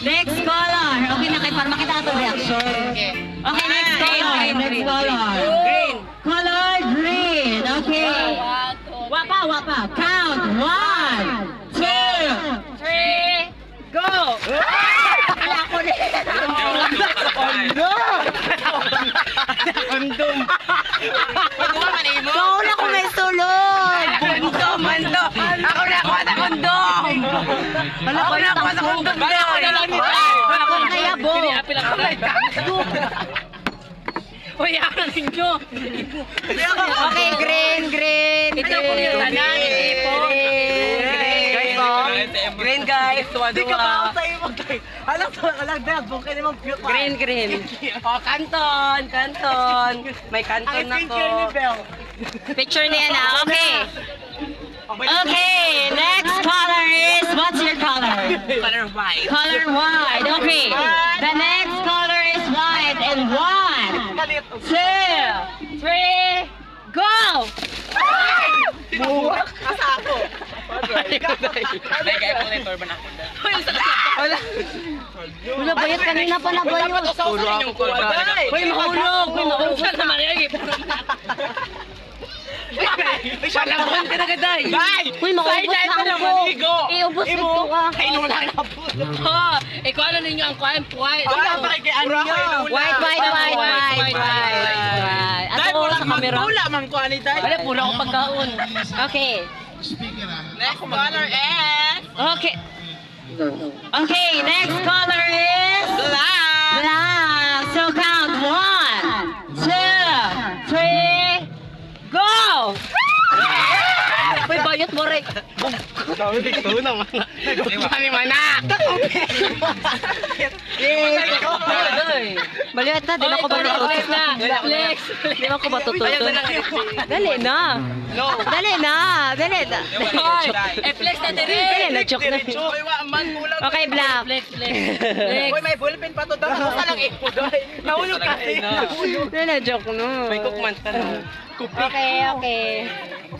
Next color. Okay na kayo para makita ito reaction. Okay, next color. Next color. Green. Color green. Okay. Wapa. Count. 1, 2, 3, go! Wala ko na. Kondom. Wala ko may sulod. Kondom. Ako na ako na kondom. Ako na ako na kondom. Ako na lang nito. Ako na kaya, Bo. Piniapil ako na. Uy, ako na ninyo. Okay, green. Ito po yung tanan. Green guys, tuwa-tuwa. Green. Oh, kanton. May kanton na ko. Picture niya na. Okay, next color is, what's your color? Color white. Color white. Okay. The next color is white. And 1, 2, 3, go! Buwak! Asa ako? Calculator ba na ako? Wala bayot kanina pa na bayot. Puro ako kurba. Hoy, mahulog! Saan naman yan? Panahon ka na kaday! Uy, maubos na ako. Iubos ito ka. Kainom lang na po. Ikaw ano ninyo ang kuhan? White. White. Ato sa camera. Wala man kuhan ni Day. Wala, puro ako pagkaon. Okay. Next color is... Okay, next color is black. So count 1, 2, 3, go! Uy, bayot mo rin. Kami mana! Baliwat na, di ba ko ba Flex! Di ba ko ba tututun? Dali na. Dali na. Flex na din! Dali na, joke na. Okay, black. Flex! Hoy, may ballpen pa to daw. Ano lang iko daw. Nahulog ka. Dali na, joke na. May cookman ka no. Okay.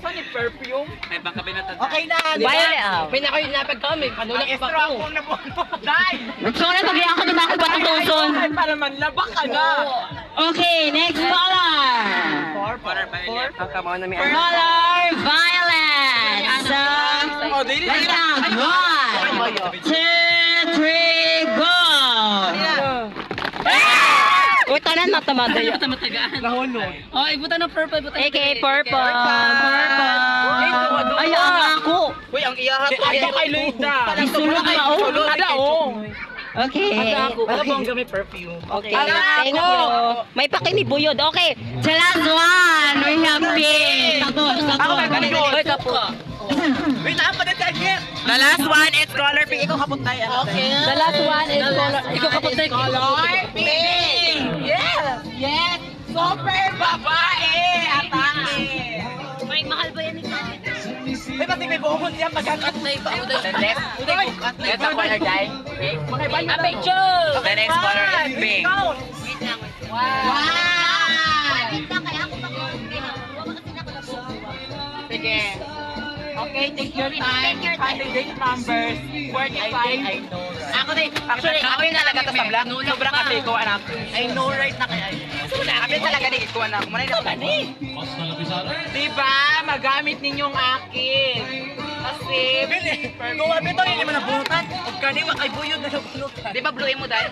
Saan yung perfume? May baka binatad. Okay na. Violet out. Pinako yung napag kami. Kanulak pa Extra ko. akong nabuno. Dai! So, na pag ako di ba ako patutuson? Para manlabak ka na. Okay, next color. Color violet. Ang kamaw na may Color violet. So, Oh, dili let's count. 1, 2, 3, go! Uy, tanan matamada yun. Matagaan. Nahulog. Oh, ibutan ng purple. Okay, purple. Ayaw ako. Uy, ang iyahat ko. Ay, kay Luida. Isulog na, oh. Ada, oh. Okay. Alam mo ang gamit perfume. Okay, thank you. May pakinibuyod. Okay, the last one. We have pink. Ako may ganito. Ay, kapo. Wait, ako pa din. The last one is color pink. Ikaw kapuntay. Okay. The last one is color. Ikaw kapag tayo. Color pink. Yes. Super babae. Atake. May mahal ba yan ito? Ay, pati may buhon niya pagkakat na ito. The next color, Dai. A picture! The next color is pink. Wow! Sige. Okay, take your time. Candidate numbers 45. I know, right? Ako din. Actually, Ako yung talaga to sa black. Sobrang kasi ko, anak. I know, right na kaya. Ako talaga din ko, anak. Manay na ako. Diba? Magamit ninyong akin. Kasi... Kung ano ito, hindi mo nabunutan. Huwag ka din, ay buyod na nabunutan. Di ba blue imo dahil?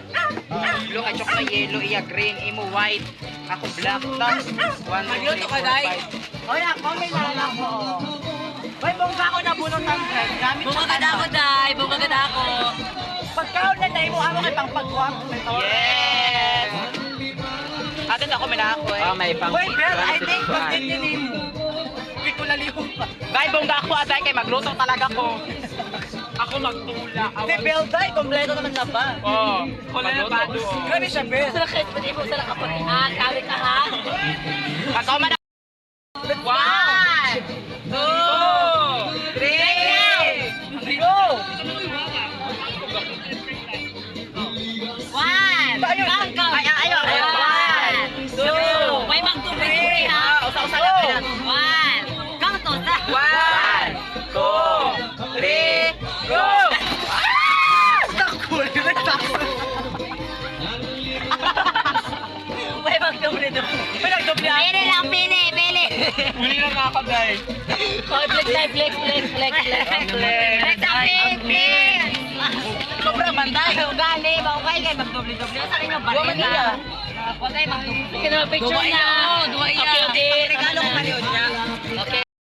Blue kay chocolate, yellow, iya green, imo white. Ako black. Tapos 1, 2, 3, 4, 5. O yan, may nalala ko. May bongga ko nabunutan, friend. Gamit sa Bumagad ako, Day. Bumagad ako. Pagkaon na tayo mo, ako kay pangpagwang. Yes! Atin ako, may nako eh. May pang... Wait, Bel, I think pagtitinin mo. Hindi ko laliw pa. Day, bongga ako, Aday, kay magluto talaga ko. Ako magtula. Hindi, Bel, dahil kompleto naman na ba? Oo. Magluto. Grabe siya, Bel. Sa lakit, pwede mo sa lakapati. Ah, kawit ka ha? Ako man. 1, 2, 3, go! 1, ayaw. 1, 2, may magtubig ha? Usa-usa lang. 1, count to. 1, 2, 3, go! Muli na nga ako, guys. Oh, flex tayo, flex. Flex ang flex. Sobrang banday. Ugali, okay kayo magdoble-doble. Sa inyo, Dua man nila. Huwag kayo magdoble. Picture na. Okay. Regalo ko kayo niya. Okay.